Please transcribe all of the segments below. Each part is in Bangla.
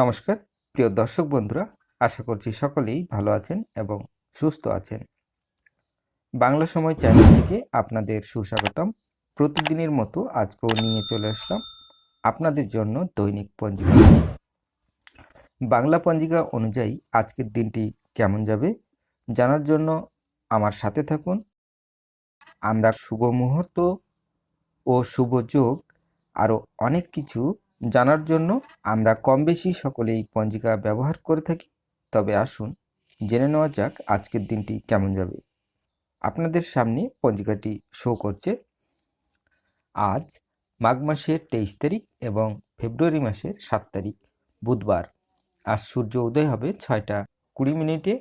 নমস্কার প্রিয় দর্শক বন্ধুরা, আশা করছি সকলেই ভালো আছেন এবং সুস্থ আছেন। বাংলা সময় চ্যানেল থেকে আপনাদের সুস্বাগতম। প্রতিদিনের মতো আজকেও নিয়ে চলে আসলাম আপনাদের জন্য দৈনিক পঞ্জিকা। বাংলা পঞ্জিকা অনুযায়ী আজকের দিনটি কেমন যাবে জানার জন্য আমার সাথে থাকুন। আমরা শুভ মুহূর্ত ও শুভ যোগ আরও অনেক কিছু জানার জন্য আমরা কম বেশি সকলেই পঞ্জিকা ব্যবহার করে থাকি। তবে আসুন জেনে নেওয়া যাক আজকের দিনটি কেমন যাবে। আপনাদের সামনে পঞ্জিকাটি শো করছে। আজ মাঘ মাসের 23 তারিখ এবং ফেব্রুয়ারি মাসের 7 তারিখ বুধবার। আজ সূর্য উদয় হবে 6টা 20 মিনিটে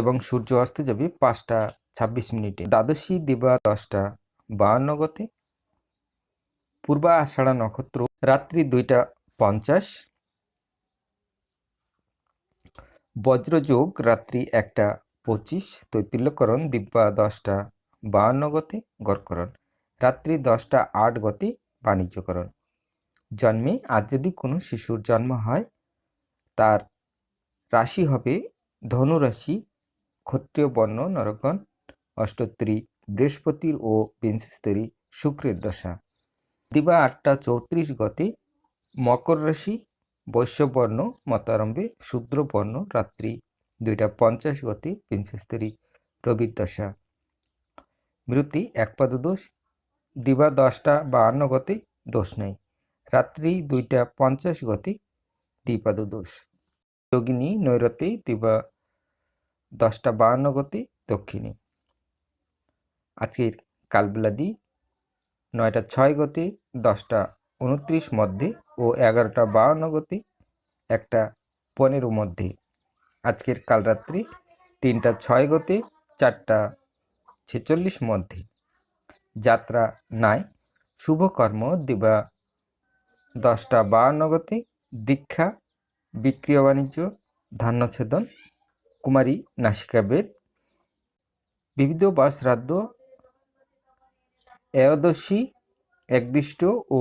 এবং সূর্য অস্ত যাবে 5টা 26 মিনিটে। দ্বাদশী দিবা 10টা 52 গতে। পূর্বা আষাঢ়া নক্ষত্র রাত্রি 2টা 50। বজ্রযোগ রাত্রি 1টা 25। তৈতিল্যকরণ দিব্যা 10টা 52 গতে গড়করণ রাত্রি 10টা 8 গতে বাণিজ্যকরণ। জন্মে আজ যদি কোনো শিশুর জন্ম হয় তার রাশি হবে ধনু রাশি, ক্ষত্রিয় বর্ণ নরকগণ, অষ্টোত্তরী বৃহস্পতির ও বিংশস্তরী শুক্রের দশা। দিবা 8টা 34 গতে মকর রাশি, বৈশ্যবর্ণ মতারম্ভে শূদ্রবর্ণ রাত্রি 2টা 50 গতে বিংশস্তরী রবির দশা। মৃতি একপাদ দোষ, দিবা 10টা 52 গতে দোষ নেই, রাত্রি 2টা 50 গতে দ্বিপাদ দোষ। যোগিনী নৈরতে দিবা 10টা 52 গতে দক্ষিণে। আজকের কালবেলাদি 9টা 6 গতে 10টা 29 মধ্যে ও 11টা 52 গতে 1টা 15 মধ্যে। আজকের কালরাত্রি 3টা 6 গতে 4টা 46 মধ্যে। যাত্রা নাই। শুভকর্ম দিবা 10টা 52 গতে দীক্ষা, বিক্রিয় বাণিজ্য, ধান্যছেদন, কুমারী নাসিকাবেদ। বিবিধ বা শ্রাদ্ধ একাদশী একদিষ্ট ও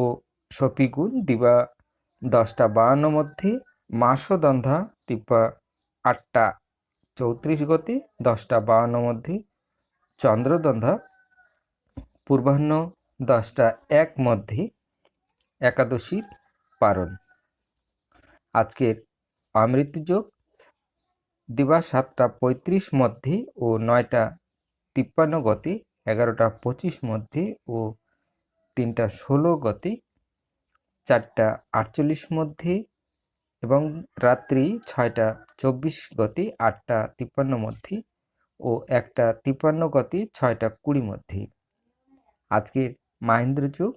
সপিগুণ দিবা 10টা 52 মধ্যে। মাসদন্ধা দিবা 8টা 34 গতে 10টা 52 মধ্যে। চন্দ্রদন্ধা পূর্বাহ্ন 10টা 1 মধ্যে একাদশীর পারণ। আজকের অমৃতযোগ দিবা 7টা 35 মধ্যে ও 9টা 53 গতে, 11টা 25 মধ্যে ও 3টা 16 গতে, 4টা 48 মধ্যে এবং রাত্রি 6টা 24 গতে 8টা 53 মধ্যে ও 1টা 53 গতে 6টা 20 মধ্যে। আজকের মাহেন্দ্র যোগ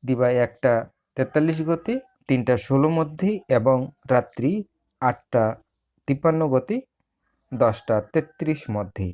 দিবা 1টা 43 গতে 3টা 16 মধ্যে এবং রাত্রি 8টা 53 গতে 10টা 33 মধ্যে।